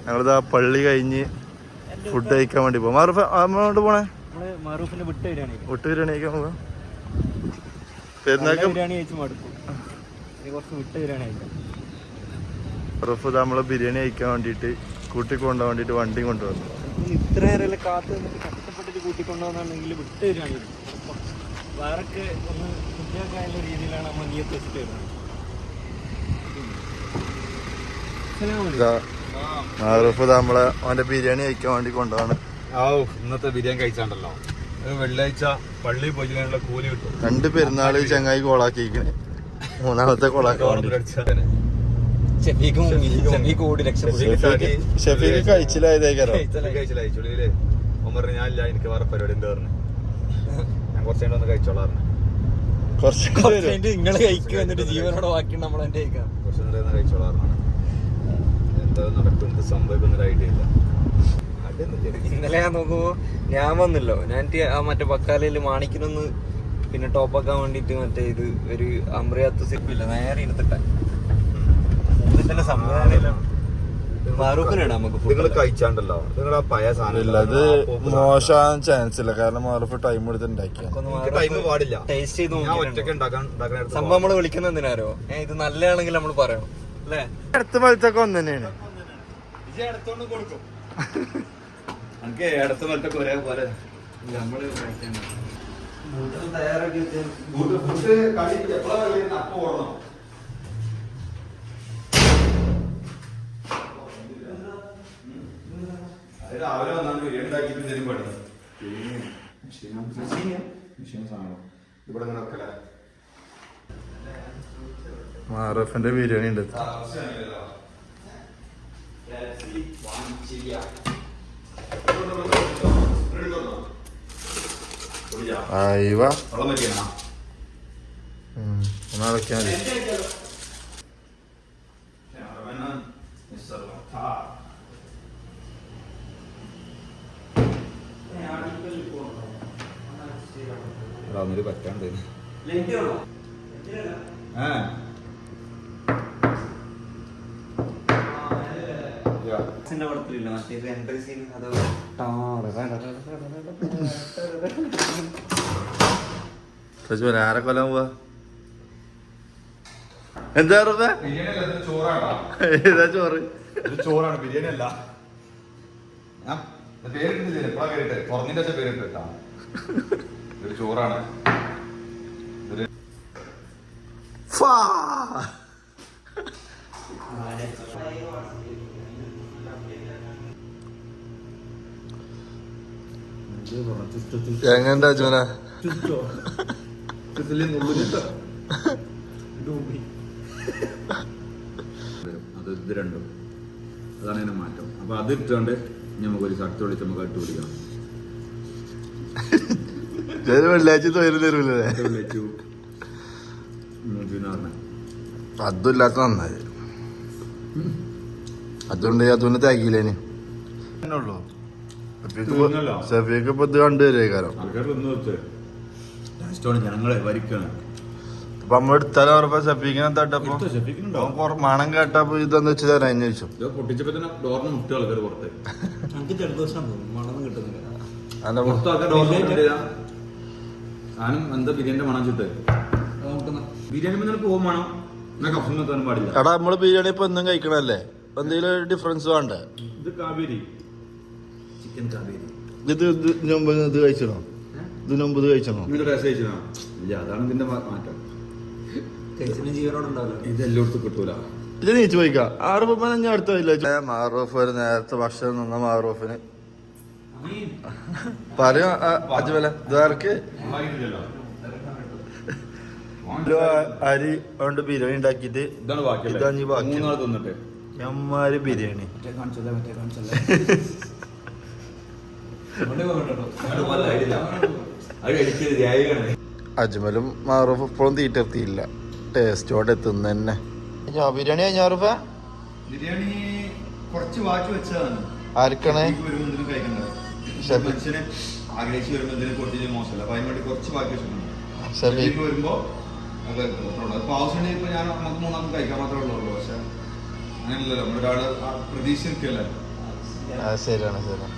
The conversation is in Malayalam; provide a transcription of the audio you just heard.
ഞങ്ങളിതാ പള്ളി കഴിഞ്ഞ് ഫുഡ് കഴിക്കാൻ വേണ്ടി പോകും. മാറൂഫ് നമ്മളോട് പോണേ വിട്ട് ബിരിയാണി കഴിക്കാൻ പോകാം. പെരുന്നാൾക്ക് മാറൂഫ് നമ്മളെ ബിരിയാണി കഴിക്കാൻ വേണ്ടിയിട്ട് കൂട്ടിക്കൊണ്ടാൻ വേണ്ടിയിട്ട് വണ്ടി കൊണ്ടുവന്നു. ഇത്ര നേരം കാത്ത് കഷ്ടപ്പെട്ടിട്ട് കൂട്ടിക്കൊണ്ടുവന്നാണെങ്കിൽ വിട്ട് ബിരിയാണി വേറൊക്കെ ഒന്ന് കുട്ടികൾക്കായുള്ള രീതിയിലാണ് നമ്മൾ നീയത്ത് വെച്ചിട്ട് വരുന്നത്. മാറൂഫ് നമ്മളെ അവന്റെ ബിരിയാണി കഴിക്കാൻ വേണ്ടി കൊണ്ടുപോവാണ്. ഇന്നത്തെ ബിരിയാണി കഴിച്ചാണ്ടല്ലോ, വെള്ളിയാഴ്ച പള്ളിയിൽ പോയിട്ടുള്ള കൂലി കിട്ടും. 2 പെരുന്നാള് ചങ്ങായി കോളാക്കിയിരിക്കണേ, 3ാമത്തെ കോളാക്കാൻ വേണ്ടി. ഷെഫീക്ക് കഴിച്ചില്ലായതേക്കാരോ. ഞാനില്ല, എനിക്ക് വേറെ പരിപാടി ഉണ്ട് പറഞ്ഞു. ഞാൻ കുറച്ച് ഒന്ന് കഴിച്ചോളാം. നിങ്ങള് കഴിക്കും എന്നിട്ട് ജീവനോടെ ബാക്കി നമ്മൾ എന്റെ കഴിക്കാം. കുറച്ച് കഴിച്ചോളാം. എന്താ നടക്കുന്നത് സംഭവിക്കുന്നൊരു ഐഡിയ ഇല്ല. ഇന്നലെ ഞാൻ നോക്കുമ്പോ ഞാൻ വന്നല്ലോ, ഞാൻ മറ്റേ ബക്കാലയില് മാണിക്കിനൊന്ന് പിന്നെ ടോപ്പാക്കാൻ വേണ്ടിട്ട് മറ്റേ ഇത് ഒരു അമ്രിയാത്ത സിപ്പില്ല നേരെ ഇരുത്തിട്ട സംവിധാനം മാറൂഫിനാണ് നമുക്ക്. നിങ്ങൾ കഴിച്ചാണ്ടല്ലോ, നിങ്ങൾ ആ പഴയ സാധനം അത് മോശം ചാൻസ് ഇല്ല, കാരണം മാറൂഫ് ടൈം എടുത്തുണ്ടാക്കിയ ടൈം പാടില്ല. ടേസ്റ്റ് ചെയ്ത് ഒറ്റയ്ക്ക് സംഭവം നമ്മള് വിളിക്കുന്ന എന്തിനാരോ ഇത് നല്ലതാണെങ്കിൽ നമ്മള് പറയണം അല്ലേ. അടുത്ത മത്സൊക്കെ ഒന്ന് തന്നെയാണ്. അടുത്തോണ്ട് കൊടുക്കും എനിക്ക് അടുത്ത മത്തൊക്കെ ഒരേപോലെ നമ്മള് തയ്യാറാക്കി അപ്പൊ ഓടണം. രാവിലെ വന്നാണ് ബിരിയാണി ഉണ്ടാക്കിയിട്ട് തരും പണി. ഇവിടെ വെക്കല മാറൂഫിന്റെ ബിരിയാണി ഉണ്ട്. അയവ ഒന്നടക്കാൻ മതി. അതൊന്നൊരു പറ്റാണ്ട് ആരെ കൊല്ലാൻ പോവാ? എന്താ ഏതാ ചോറ്? ചോറാണ്, ബിരിയാണി അല്ല. പേരിട്ടില്ല, എപ്പോഴാ പേരിട്ട്? കുറഞ്ഞിന്റെ പേരിട്ട് കേട്ടാ. ഇതൊരു ചോറാണ്. എങ്ങനെയുണ്ട് അജുന? അത് ഇത് രണ്ടും അതാണ് അതിന്റെ മാറ്റം. അപ്പൊ അത് ഇട്ടുകൊണ്ട് നമുക്കൊരു ശക്തി വിളിച്ച് നമുക്ക് ഇട്ട് പിടിക്കണം. വെള്ളിയാഴ്ച തൊഴിൽ തരൂലേ? അതുമില്ലാത്ത നന്നായി. അതുകൊണ്ട് അതുകൊണ്ട് തികയില്ലേന് ഉള്ളൂ. ഷെഫീക്ക് ഇപ്പൊ ഇത് കണ്ടുവരേ കാരണം ഞങ്ങളെ വരിക്കാണ്. അപ്പൊ നമ്മൾ എടുത്താലും ഉറപ്പാ ഷെഫീക്കിനെ തട്ടപ്പോ മണം കേട്ടപ്പോ ഇതെന്ന് വെച്ച് തരാൻ അതിന് ചോദിച്ചു. പൊട്ടിച്ചപ്പോ തന്നെ ഡോറിന് മുട്ട ആൾക്കാർ പുറത്ത്. ഞാനും എന്താ ബിരിയാണിന്റെ മണം ചുട്ട് ബിരിയാണി പോകും വേണം. പാടില്ല. എടാ നമ്മള് ബിരിയാണി ഇപ്പൊ എന്തും കഴിക്കണല്ലേ, എന്തെങ്കിലും ഡിഫറൻസ് വേണ്ടേ? ഇത് കാവേരി ചിക്കൻ കാവേരി. ഇത് ഇത് കഴിച്ചണോ? ഇതിന് മുമ്പ് ഇത് കഴിച്ചണോ? ഇല്ല, അതാണ് ഇതിന്റെ മാറ്റം. ഇതെല്ലായിടത്തും കിട്ടൂല. ഇത് നീച്ച് പോയിക്കാം. 6 ഞാൻ അടുത്ത വരില്ല. മാറൂഫ് ഒരു നേരത്തെ ഭക്ഷണം നിന്ന മാറൂഫിന് പറയും അജ്മല ഇതാർക്ക് അരി കൊണ്ട് ബിരിയാണി ഉണ്ടാക്കിട്ട് ഇതാണ് ബാക്കി എമ്മാര് ബിരിയാണി. അജ്മലും മാറൂഫ് ഇപ്പോഴും തീറ്റെത്തിയില്ല, ടേസ്റ്റോടെ എത്തുന്ന തന്നെ. ബിരിയാണി കഴിഞ്ഞാറുഫ ബിരിയാണി കുറച്ച് ബാക്കി വെച്ചതാണ്. ആർക്കാണ്? ആഗ്രഹിച്ച് വരുമ്പോ ഇതിനെ പൊട്ടിച്ച് മോശമല്ല, അപ്പൊ അതിന് വേണ്ടി കുറച്ച് ബാക്കി വെച്ചിട്ടുണ്ട്. വരുമ്പോ ആവശ്യം ഇപ്പൊ ഞാൻ നമുക്ക് 3 കഴിക്കാൻ മാത്രമേ ഉള്ളൂ. പക്ഷെ അങ്ങനെയല്ലല്ലോ, നമ്മളൊരാള് പ്രതീക്ഷ നിൽക്കല്ലേ. അത് ശരിയാണ് ശരിയാണ്.